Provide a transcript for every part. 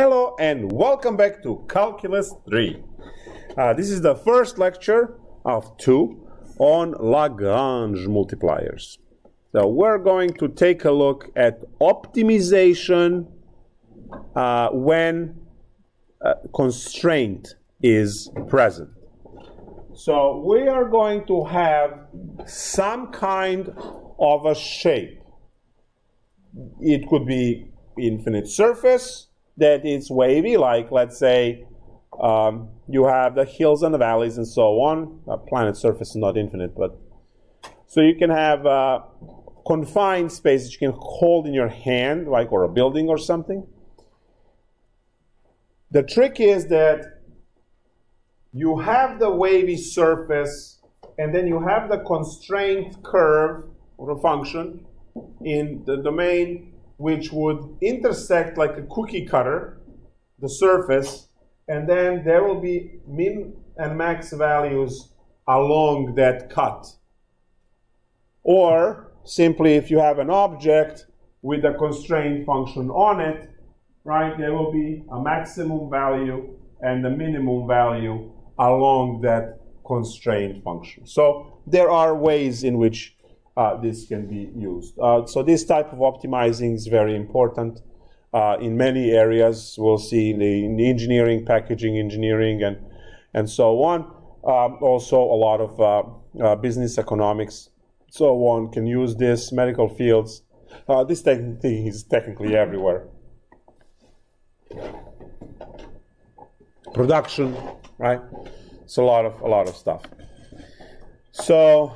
Hello and welcome back to Calculus 3. This is the first lecture of 2 on Lagrange multipliers. So we're going to take a look at optimization when constraint is present. So we are going to have some kind of a shape. It could be infinite surface that is wavy, like let's say you have the hills and the valleys and so on. A planet surface is not infinite, but so you can have confined space that you can hold in your hand, like or a building or something. The trick is that you have the wavy surface and then you have the constraint curve or a function in the domain which would intersect like a cookie cutter, the surface, and then there will be min and max values along that cut. Or simply if you have an object with a constraint function on it, right, there will be a maximum value and a minimum value along that constraint function. So there are ways in which this can be used. So this type of optimizing is very important in many areas. We'll see in engineering, packaging engineering, and so on. Also a lot of business economics, so one can use this, medical fields. This thing is technically everywhere. Production, right? It's a lot of stuff. So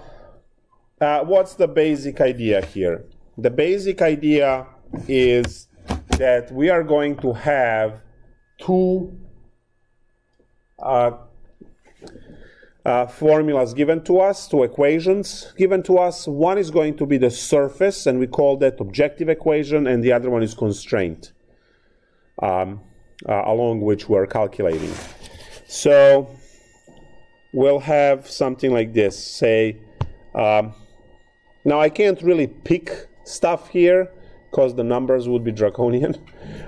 what's the basic idea here? The basic idea is that we are going to have two formulas given to us, two equations given to us. One is going to be the surface, and we call that objective equation, and the other one is constraint, along which we're calculating. So we'll have something like this, say, now I can't really pick stuff here because the numbers would be draconian.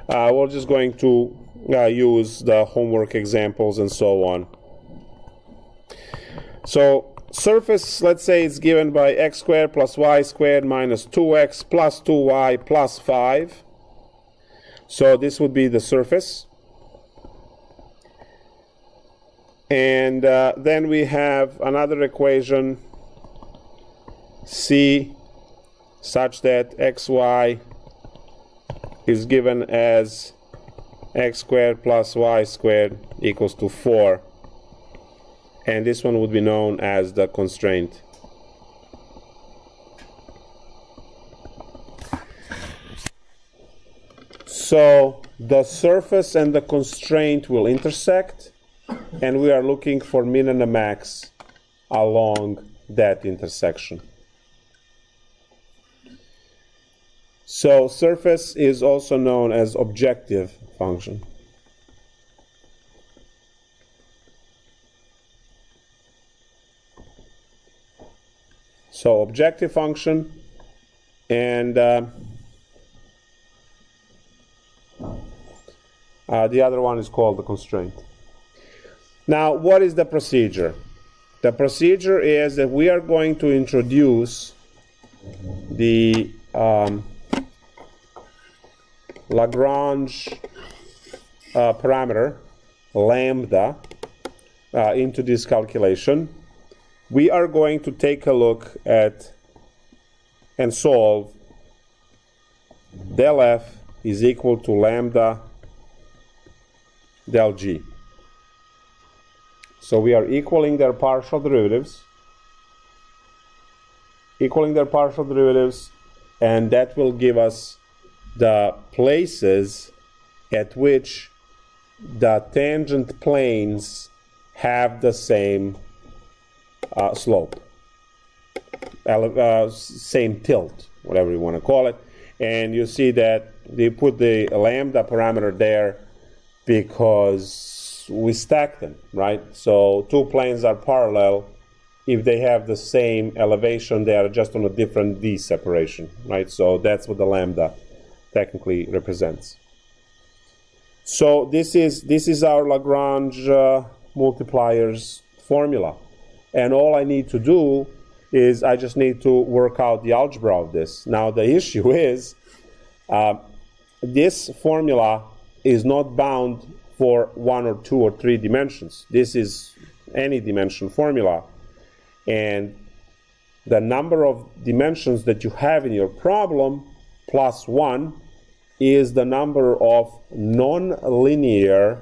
We're just going to use the homework examples and so on. So surface, let's say it's given by x squared plus y squared minus 2x plus 2y plus 5. So this would be the surface. And then we have another equation C such that xy is given as x squared plus y squared equals to 4. And this one would be known as the constraint. So the surface and the constraint will intersect, and we are looking for min and a max along that intersection. So surface is also known as objective function. So objective function, and the other one is called the constraint. Now, what is the procedure? The procedure is that we are going to introduce the Lagrange parameter, lambda, into this calculation. We are going to take a look at and solve del f is equal to lambda del g. So we are equaling their partial derivatives, and that will give us the places at which the tangent planes have the same slope, same tilt, whatever you want to call it. And you see that they put the lambda parameter there because we stack them, right? So two planes are parallel. If they have the same elevation, they are just on a different d separation, right? So that's what the lambda technically represents. So this is our Lagrange multipliers formula. And all I need to do is I just need to work out the algebra of this. Now the issue is this formula is not bound for 1 or 2 or 3 dimensions. This is any dimension formula. And the number of dimensions that you have in your problem plus 1 is the number of non-linear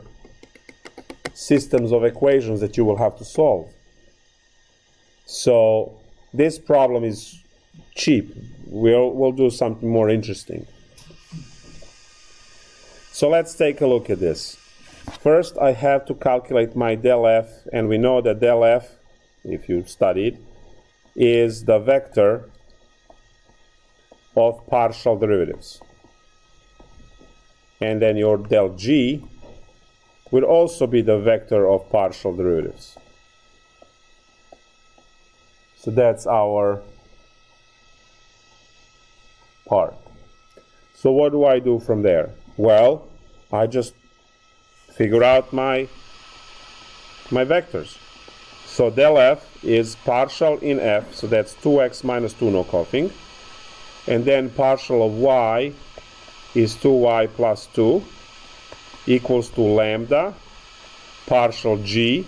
systems of equations that you will have to solve. So this problem is cheap. We'll do something more interesting. So let's take a look at this. First, I have to calculate my del f, and we know that del f, if you studied, is the vector of partial derivatives. And then your del g will also be the vector of partial derivatives. So that's our part. So what do I do from there? Well, I just figure out my vectors. So del f is partial in f, so that's 2x minus 2 no copying. And then partial of y is 2y plus 2 equals to lambda partial g,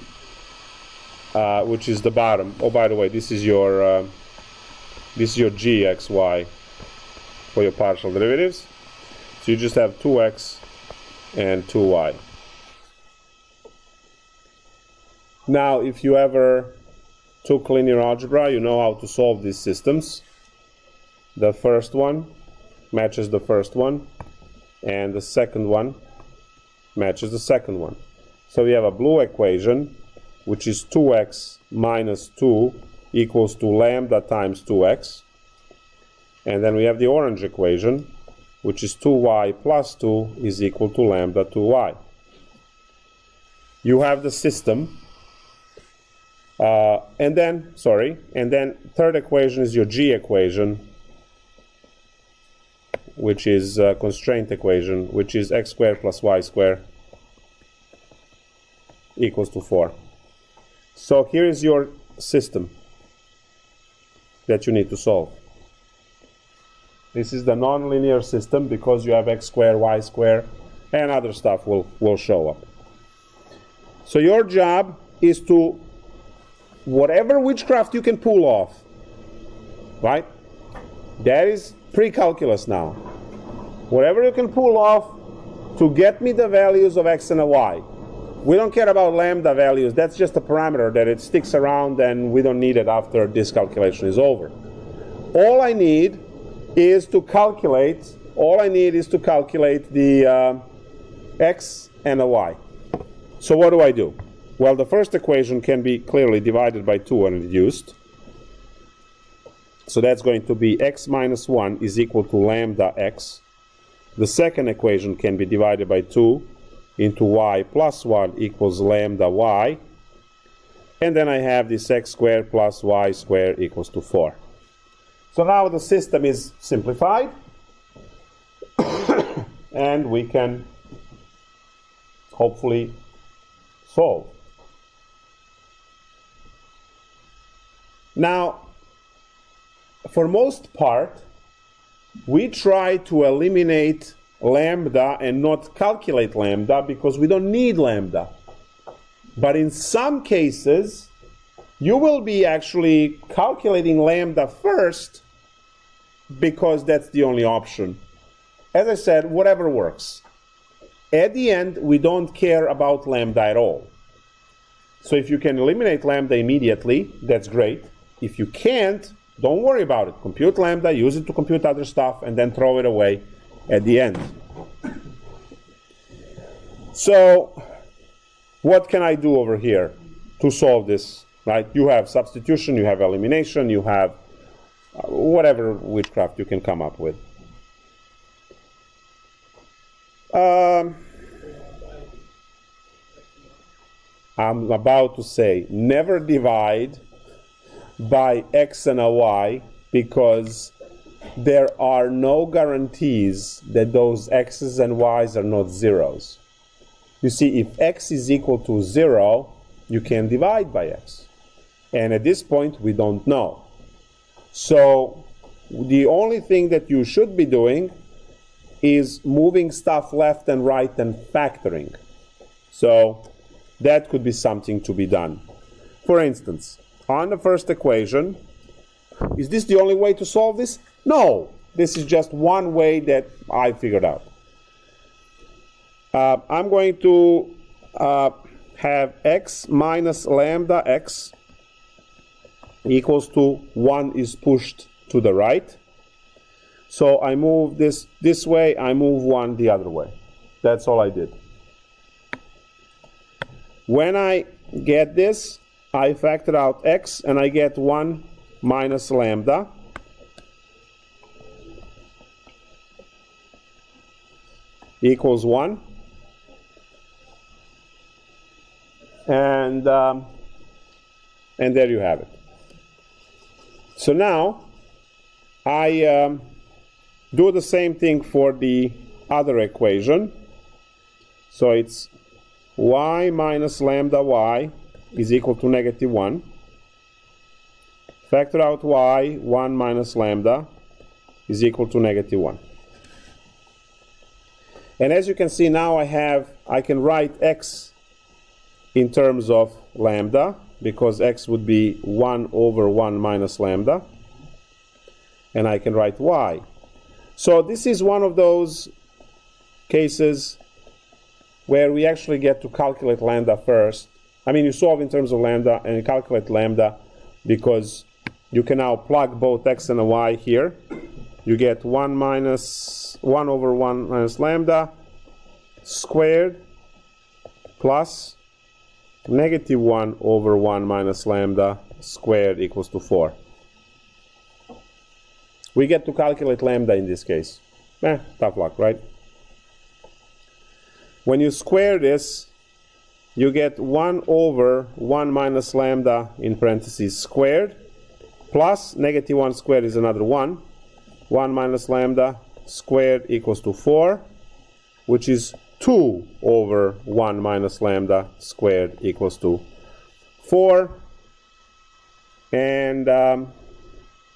which is the bottom. Oh, by the way, this is your gxy for your partial derivatives. So you just have 2x and 2y. Now, if you ever took linear algebra, you know how to solve these systems. The first one matches the first one, and the second one matches the second one. So we have a blue equation, which is 2x minus 2 equals to lambda times 2x. And then we have the orange equation, which is 2y plus 2 is equal to lambda 2y. You have the system. And then third equation is your g equation, which is a constraint equation, which is x squared plus y squared equals to 4. So here is your system that you need to solve. This is the nonlinear system because you have x squared, y squared, and other stuff will show up. So your job is to, whatever witchcraft you can pull off, right? That is pre-calculus now. Whatever you can pull off to get me the values of x and a y. We don't care about lambda values. That's just a parameter that it sticks around and we don't need it after this calculation is over. All I need is to calculate the x and a y. So what do? Well, the first equation can be clearly divided by 2 and reduced. So that's going to be x minus 1 is equal to lambda x. The second equation can be divided by 2 into y plus 1 equals lambda y. And then I have this x squared plus y squared equals to 4. So now the system is simplified. And we can hopefully solve. Now, for most part, we try to eliminate lambda and not calculate lambda because we don't need lambda. But in some cases, you will be actually calculating lambda first because that's the only option. As I said, whatever works. At the end, we don't care about lambda at all. So if you can eliminate lambda immediately, that's great. If you can't, don't worry about it. Compute lambda, use it to compute other stuff, and then throw it away at the end. So what can I do over here to solve this? Right? You have substitution, you have elimination, you have whatever witchcraft you can come up with. I'm about to say, never divide by x and a y, because there are no guarantees that those x's and y's are not zeros. You see, if x is equal to 0, you can divide by x. And at this point, we don't know. So the only thing that you should be doing is moving stuff left and right and factoring. So that could be something to be done. For instance, on the first equation, is this the only way to solve this? No. This is just one way that I figured out. I'm going to have x minus lambda x equals to 1 is pushed to the right. So I move this way, I move 1 the other way. That's all I did. When I get this, I factor out x and I get 1 minus lambda equals 1. And there you have it. So now I do the same thing for the other equation. So it's y minus lambda y is equal to negative 1. Factor out y, 1 minus lambda is equal to negative 1. And as you can see now I can write x in terms of lambda, because x would be 1 over 1 minus lambda. And I can write y. So this is one of those cases where we actually get to calculate lambda first. I mean, you solve in terms of lambda and you calculate lambda because you can now plug both x and a y here. You get 1 over 1 minus lambda squared plus negative 1 over 1 minus lambda squared equals to 4. We get to calculate lambda in this case. Tough luck, right? When you square this, you get 1 over 1 minus lambda in parentheses squared plus negative 1 squared is another 1. 1 minus lambda squared equals to 4, which is 2 over 1 minus lambda squared equals to 4. And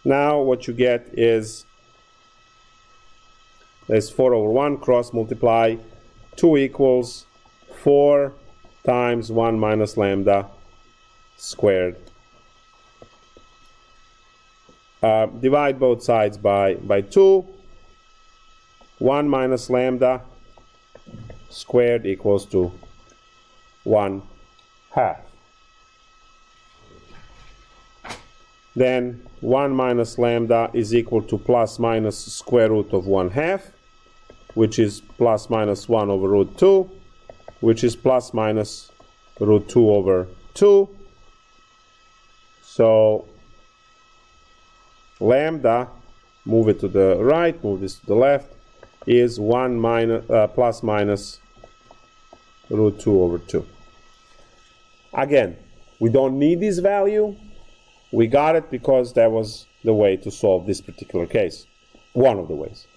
now what you get is there's 4 over 1, cross multiply, 2 equals 4 times 1 minus lambda squared. Divide both sides by 2. 1 minus lambda squared equals to 1/2. Then 1 minus lambda is equal to plus minus square root of 1/2, which is plus minus 1 over root 2, which is plus minus root 2 over 2. So lambda, move it to the right, move this to the left, is 1 minus, plus minus root 2 over 2. Again, we don't need this value. We got it because that was the way to solve this particular case. One of the ways.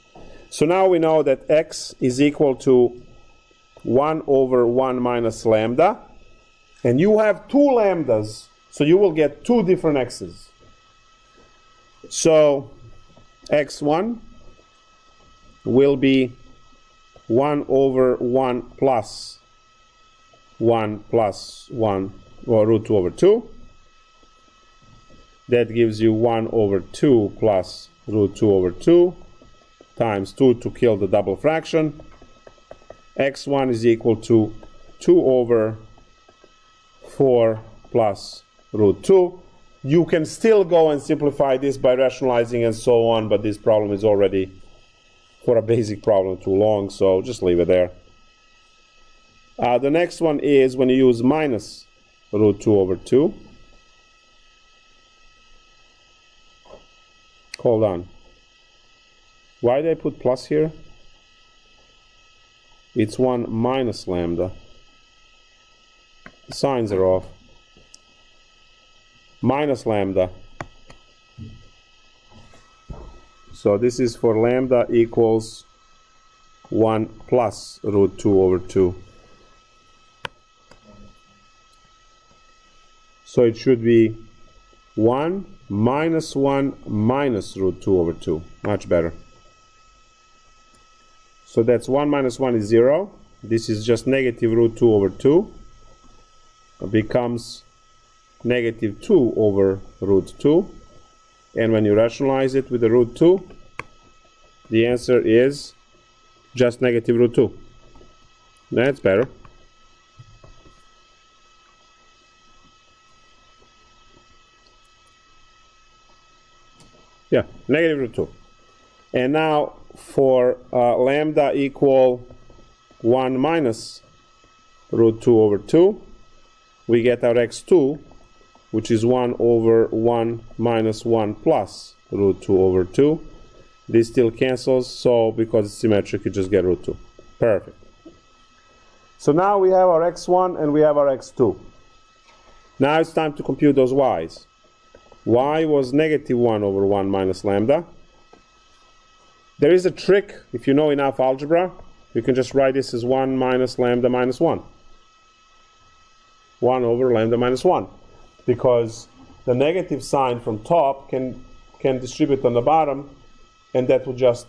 So now we know that x is equal to 1 over 1 minus lambda. And you have 2 lambdas, so you will get 2 different x's. So x1 will be 1 over 1 plus 1 plus 1, or root 2 over 2. That gives you 1 over 2 plus root 2 over 2 times 2 to kill the double fraction. x1 is equal to 2 over 4 plus root 2. You can still go and simplify this by rationalizing and so on, but this problem is already, for a basic problem, too long, so just leave it there. The next one is when you use minus root 2 over 2. Hold on. Why did I put plus here? It's 1 minus lambda. The signs are off. Minus lambda. So this is for lambda equals 1 plus root 2 over 2. So it should be 1 minus 1 minus root 2 over 2. Much better. So that's 1 minus 1 is 0. This is just negative root 2 over 2. It becomes negative 2 over root 2. And when you rationalize it with the root 2, the answer is just negative root 2. That's better. Yeah, negative root 2. And now for lambda equal 1 minus root 2 over 2, we get our x2, which is 1 over 1 minus 1 plus root 2 over 2. This still cancels, so because it's symmetric, you just get root 2. Perfect. So now we have our x1 and we have our x2. Now it's time to compute those y's. Y was negative 1 over 1 minus lambda. There is a trick, if you know enough algebra, you can just write this as 1 minus lambda minus 1. 1 over lambda minus 1. Because the negative sign from top can distribute on the bottom, and that will just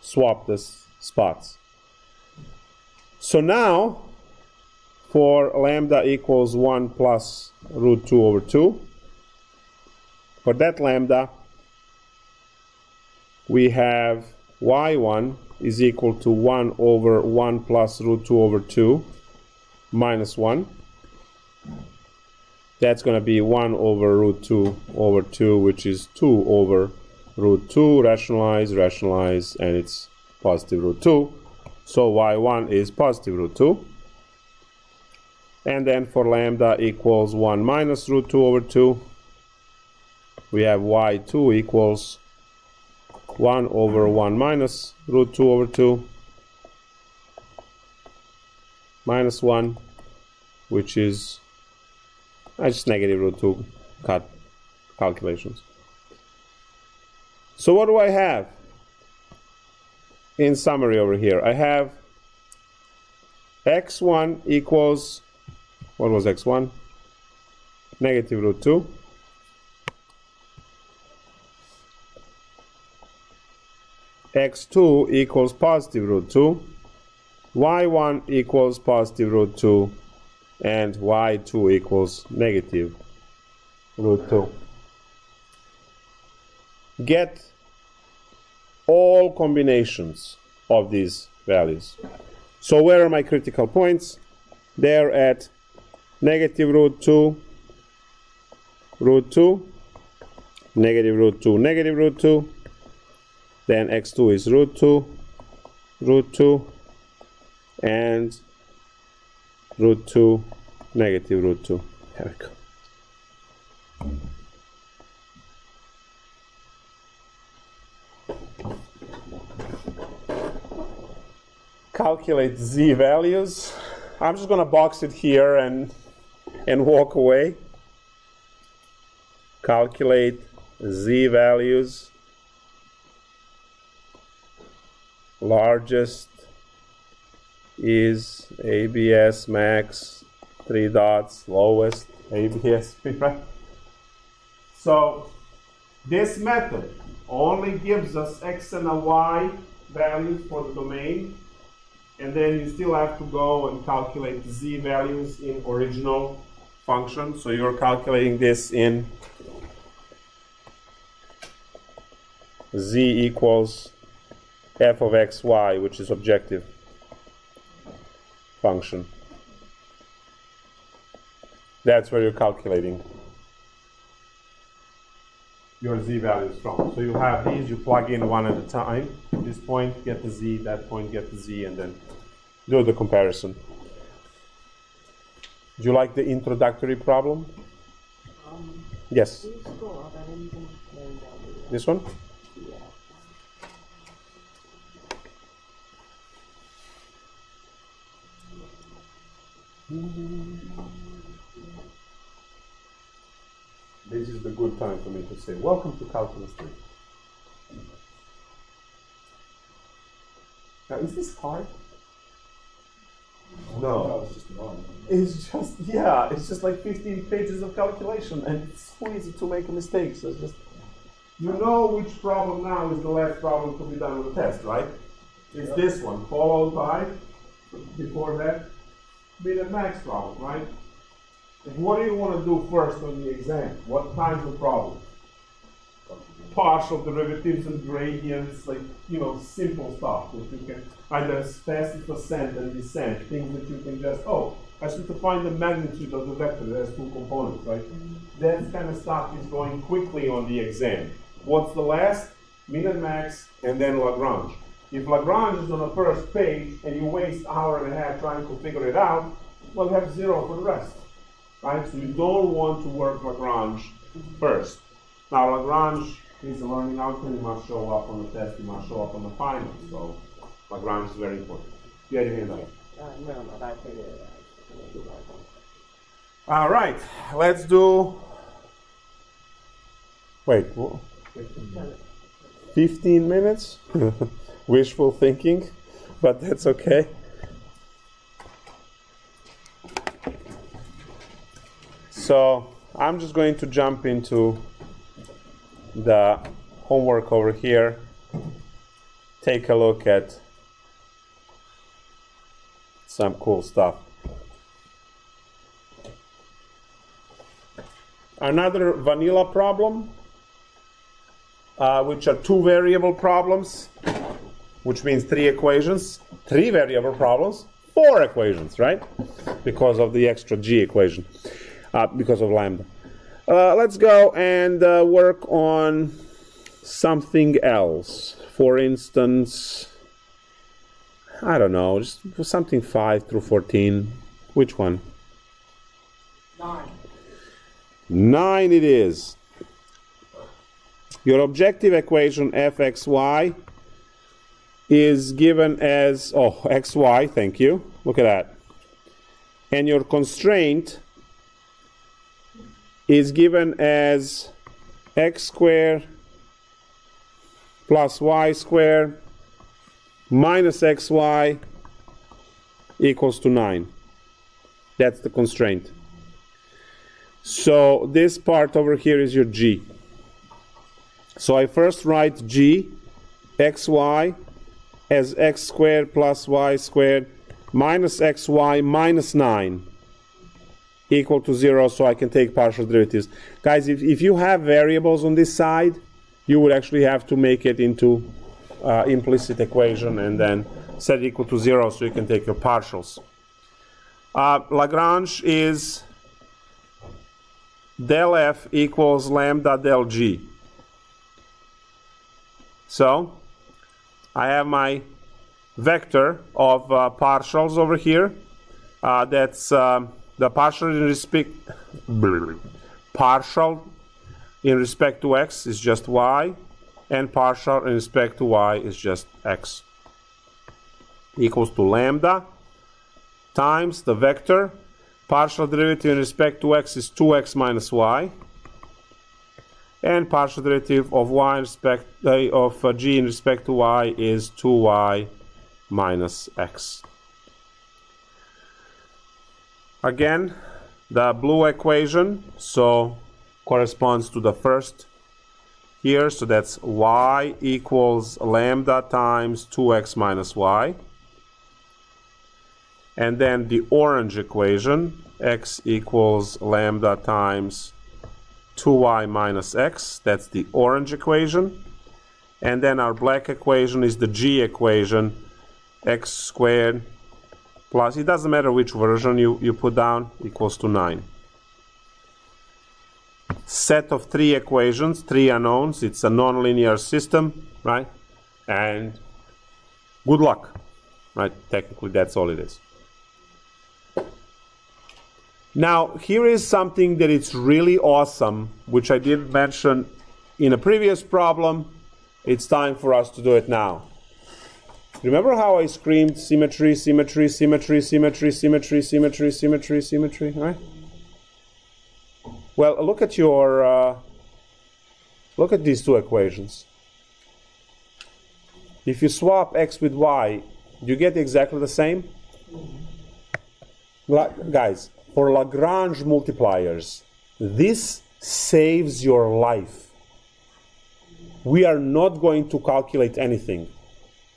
swap the spots. So now, for lambda equals 1 plus root 2 over 2, for that lambda, we have y1 is equal to 1 over 1 plus root 2 over 2 minus 1. That's going to be 1 over root 2 over 2, which is 2 over root 2. Rationalize, rationalize, and it's positive root 2. So y1 is positive root 2. And then for lambda equals 1 minus root 2 over 2, we have y2 equals 1 over 1 minus root 2 over 2 minus 1, which is just negative root 2 calculations. So what do I have in summary over here? I have x1 equals, what was x1? Negative root 2. x2 equals positive root 2. y1 equals positive root 2. And y2 equals negative root 2. Get all combinations of these values. So where are my critical points? They're at negative root 2, root 2, negative root 2, negative root 2. Then x2 is root 2, and root 2, negative root 2. There we go. Calculate z values. I'm just going to box it here and walk away. Calculate z values. Largest is ABS max, 3 dots, lowest ABS, right? So this method only gives us x and a y values for the domain, and then you still have to go and calculate the z values in original function. So you're calculating this in z equals f of x, y, which is objective function. That's where you're calculating your z values from. So you have these, you plug in one at a time. This point, get the z, that point, get the z, and then do the comparison. Do you like the introductory problem? Yes. This one? This is the good time for me to say, welcome to Calculus 3. Now, is this hard? No. It's just wrong. It's just, yeah, it's just like 15 pages of calculation, and it's so easy to make a mistake. So it's just, you know which problem now is the last problem to be done on the test, right? It's this one, followed by, before that, min and max problem, right? And what do you want to do first on the exam? What kinds of problems? Partial derivatives and gradients, like, you know, simple stuff that you can either as fast as ascent and descent, things that you can just, oh, I just need to find the magnitude of the vector that has two components, right? That kind of stuff is going quickly on the exam. What's the last? Min and max, and then Lagrange. If Lagrange is on the first page and you waste an hour and a half trying to figure it out, well, you have 0 for the rest, right? So you don't want to work Lagrange first. Now, Lagrange is a learning outcome. It must show up on the test. It must show up on the final. So Lagrange is very important. You had your hand up. No, I figured it out. All right, let's do. Wait, 15 minutes? Wishful thinking, but that's okay. So I'm just going to jump into the homework over here. Take a look at some cool stuff. Another vanilla problem, which are 2 variable problems, which means 3 equations. 3 variable problems, 4 equations, right? Because of the extra g equation, because of lambda. Let's go and work on something else. For instance, I don't know, just something 5 through 14. Which one? 9. 9 it is. Your objective equation fxy is given as, oh, xy, thank you. Look at that. And your constraint is given as x squared plus y squared minus xy equals to 9. That's the constraint. So this part over here is your g. So I first write g, xy, as x squared plus y squared minus xy minus 9 equal to 0, so I can take partial derivatives. Guys, if you have variables on this side, you would actually have to make it into implicit equation and then set it equal to 0 so you can take your partials. Lagrange is del f equals lambda del g. So I have my vector of partials over here. That's the partial in respect to x is just y, and partial in respect to y is just x. Equals to lambda times the vector. Partial derivative in respect to x is 2x minus y, and partial derivative of y in respect of g in respect to y is 2y minus x. Again, the blue equation so corresponds to the first here, so that's y equals lambda times 2x minus y. And then the orange equation, x equals lambda times 2y minus x, that's the orange equation. And then our black equation is the g equation, x squared plus, it doesn't matter which version you put down, equals to 9. Set of 3 equations, 3 unknowns, it's a nonlinear system, right? And good luck, right? Technically that's all it is. Now, here is something that is really awesome, which I did mention in a previous problem. It's time for us to do it now. Remember how I screamed symmetry, symmetry, symmetry, symmetry, symmetry, symmetry, symmetry, symmetry, right? Well, look at your, look at these 2 equations. If you swap x with y, do you get exactly the same? Guys, for Lagrange multipliers, this saves your life. We are not going to calculate anything.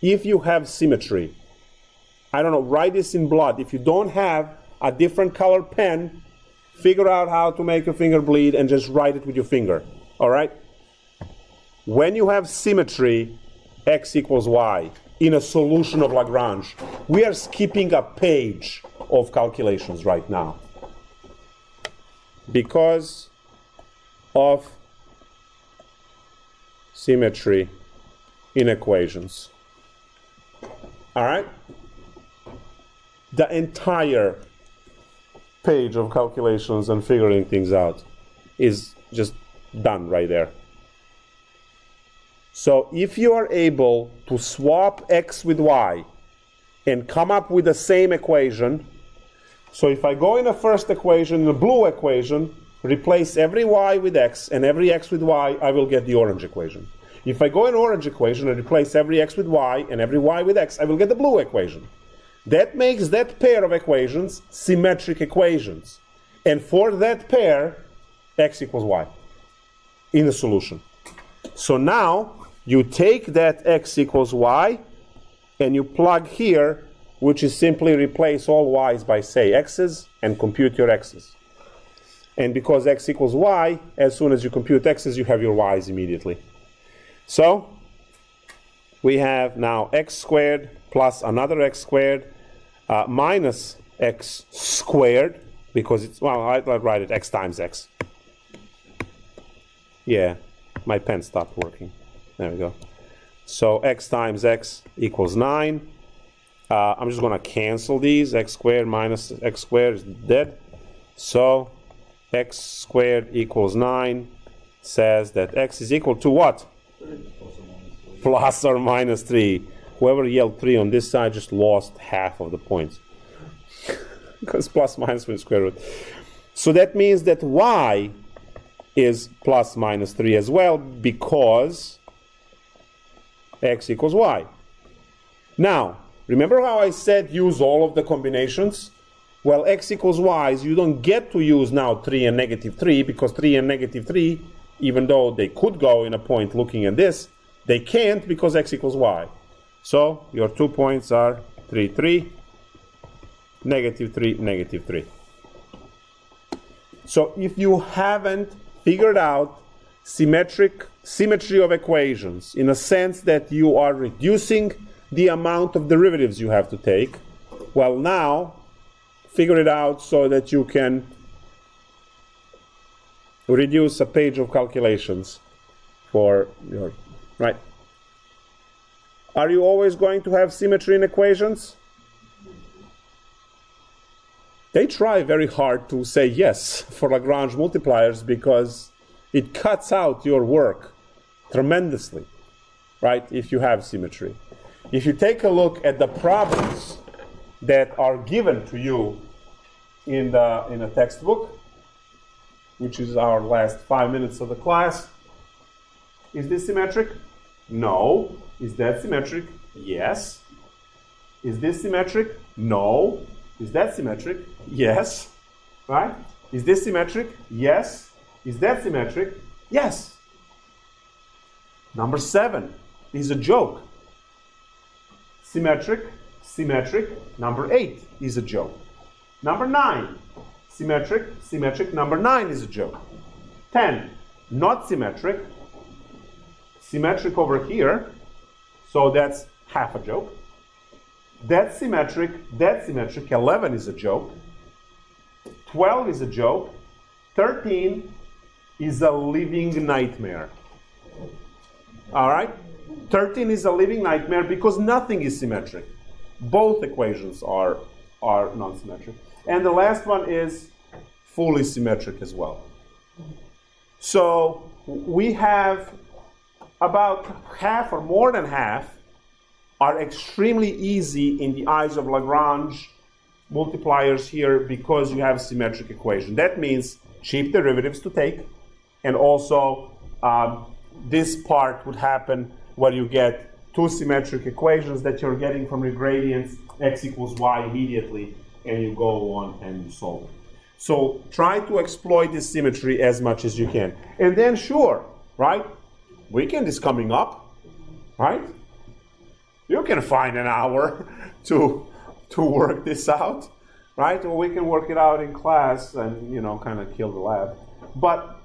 If you have symmetry, I don't know, write this in blood. If you don't have a different color pen, figure out how to make your finger bleed and just write it with your finger. All right? When you have symmetry, x equals y in a solution of Lagrange, we are skipping a page of calculations right now because of symmetry in equations. All right? The entire page of calculations and figuring things out is just done right there. So if you are able to swap x with y and come up with the same equation, so if I go in the first equation, the blue equation, replace every y with x and every x with y, I will get the orange equation. If I go in orange equation and replace every x with y and every y with x, I will get the blue equation. That makes that pair of equations symmetric equations. And for that pair, x equals y in the solution. So now you take that x equals y and you plug here, which is simply replace all y's by, say, x's and compute your x's. And because x equals y, as soon as you compute x's, you have your y's immediately. So we have now x squared plus another x squared minus x squared, because it's, well, I'll write it x times x. Yeah, my pen stopped working. There we go. So x times x equals 9. I'm just going to cancel these. X squared minus x squared is dead. So x squared equals 9 says that x is equal to what? Plus or minus 3. Whoever yelled 3 on this side just lost half of the points. Because plus minus with square root. So that means that y is plus minus 3 as well, because x equals y. Now, remember how I said use all of the combinations? Well, x equals y, you don't get to use now 3 and negative 3, because 3 and negative 3, even though they could go in a point looking at this, they can't because x equals y. So your 2 points are 3, 3, negative 3, negative 3. So if you haven't figured out symmetry of equations in a sense that you are reducing the amount of derivatives you have to take, well, now figure it out so that you can reduce a page of calculations for your, right? Are you always going to have symmetry in equations? They try very hard to say yes for Lagrange multipliers because it cuts out your work tremendously, right, if you have symmetry. If you take a look at the problems that are given to you in a textbook, which is our last 5 minutes of the class, is this symmetric? No. Is that symmetric? Yes. Is this symmetric? No. Is that symmetric? Yes. Right? Is this symmetric? Yes. Is that symmetric? Yes. Number 7 is a joke. Symmetric, symmetric. Number 8 is a joke. Number 9, symmetric, symmetric. Number 9 is a joke. 10, not symmetric. Symmetric over here, so that's half a joke. That's symmetric, that's symmetric. 11 is a joke. 12 is a joke. 13 is a living nightmare. All right? 13 is a living nightmare because nothing is symmetric. Both equations are non-symmetric. And the last one is fully symmetric as well. So we have about half or more than half are extremely easy in the eyes of Lagrange multipliers here because you have a symmetric equation. That means cheap derivatives to take, and also this part would happen where you get two symmetric equations that you're getting from your gradients, x equals y immediately, and you go on and you solve it. So try to exploit this symmetry as much as you can. And then sure, right? Weekend is coming up, right? You can find an hour to work this out, right? Or we can work it out in class and, you know, kind of kill the lab. But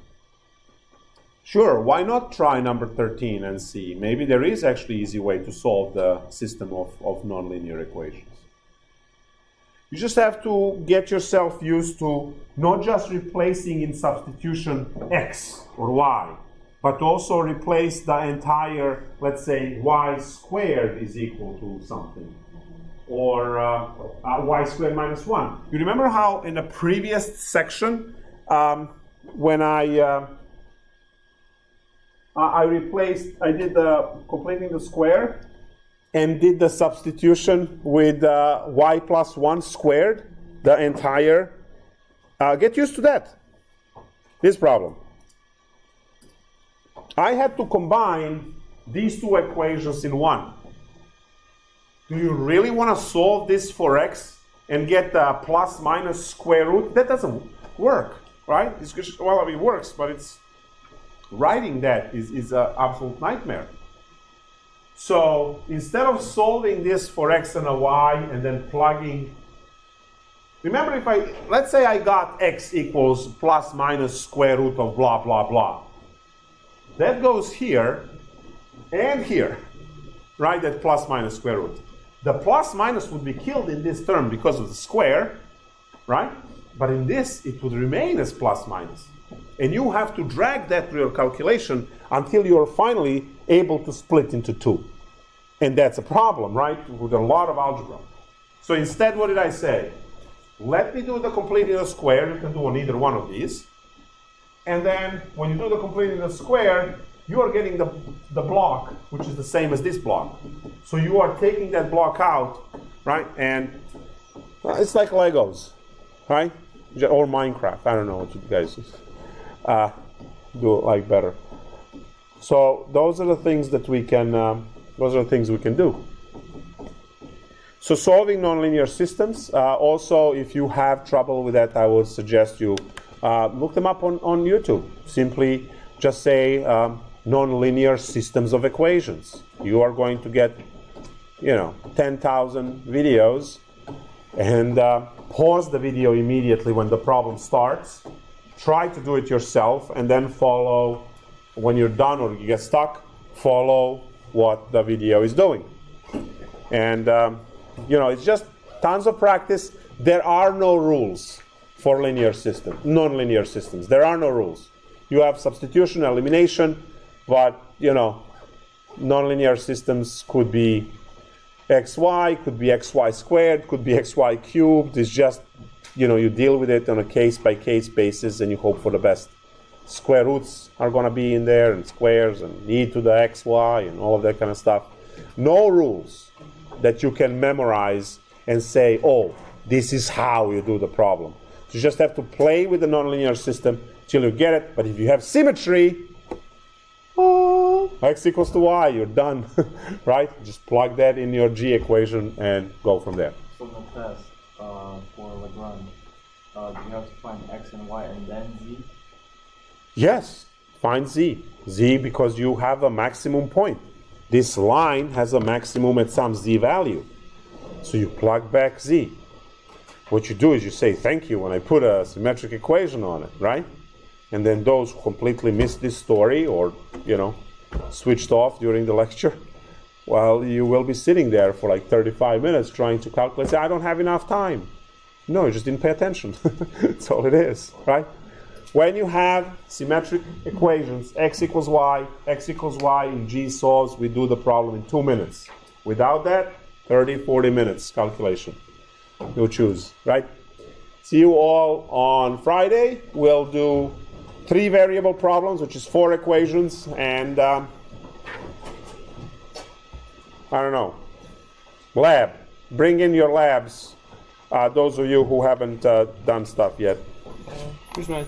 sure, why not try number 13 and see? Maybe there is actually an easy way to solve the system of nonlinear equations. You just have to get yourself used to not just replacing in substitution x or y, but also replace the entire, let's say, y squared is equal to something, or y squared minus 1. You remember how in the previous section, when I did the completing the square and did the substitution with y plus 1 squared, the entire, get used to that, this problem. I had to combine these two equations in one. Do you really want to solve this for x and get the plus minus square root? That doesn't work, right? It's just, well, it works, but it's writing that is an absolute nightmare. So instead of solving this for x and a y and then plugging, remember let's say I got x equals plus minus square root of blah, blah, blah. That goes here and here, right? That plus minus square root. The plus minus would be killed in this term because of the square, right? But in this, it would remain as plus minus. And you have to drag that through your calculation until you're finally able to split into two. And that's a problem, right? With a lot of algebra. So instead, what did I say? Let me do the completing the square. You can do on either one of these. And then when you do the completing the square, you are getting the block, which is the same as this block. So you are taking that block out, right? And it's like Legos, right? Or Minecraft. I don't know what you guys do like better. So those are the things that we can. Those are the things we can do. So solving nonlinear systems. Also, if you have trouble with that, I would suggest you look them up on YouTube. Simply just say nonlinear systems of equations. You are going to get, 10,000 videos, and pause the video immediately when the problem starts. Try to do it yourself, and then follow, when you're done or you get stuck, follow what the video is doing. And, it's just tons of practice. There are no rules for nonlinear systems. There are no rules. You have substitution, elimination, but, nonlinear systems could be xy, could be xy squared, could be xy cubed. It's just, you deal with it on a case-by-case basis and you hope for the best. Square roots are going to be in there, and squares, and e to the xy, and all of that kind of stuff. No rules that you can memorize and say, oh, this is how you do the problem. You just have to play with the nonlinear system till you get it. But if you have symmetry, x equals to y, you're done, right? Just plug that in your g equation and go from there. So in the test for Lagrange, do you have to find x and y and then z? Yes, find z. Z because you have a maximum point. This line has a maximum at some z value. So you plug back z. What you do is you say thank you when I put a symmetric equation on it, right? And then those who completely missed this story or, switched off during the lecture, well, you will be sitting there for like 35 minutes trying to calculate. Say, I don't have enough time. No, you just didn't pay attention. That's all it is, right? When you have symmetric equations, x equals y in G solves, we do the problem in 2 minutes. Without that, 30, 40 minutes calculation. You'll choose, right? See you all on Friday. We'll do 3 variable problems, which is 4 equations, and I don't know, lab. Bring in your labs, those of you who haven't done stuff yet. Here's my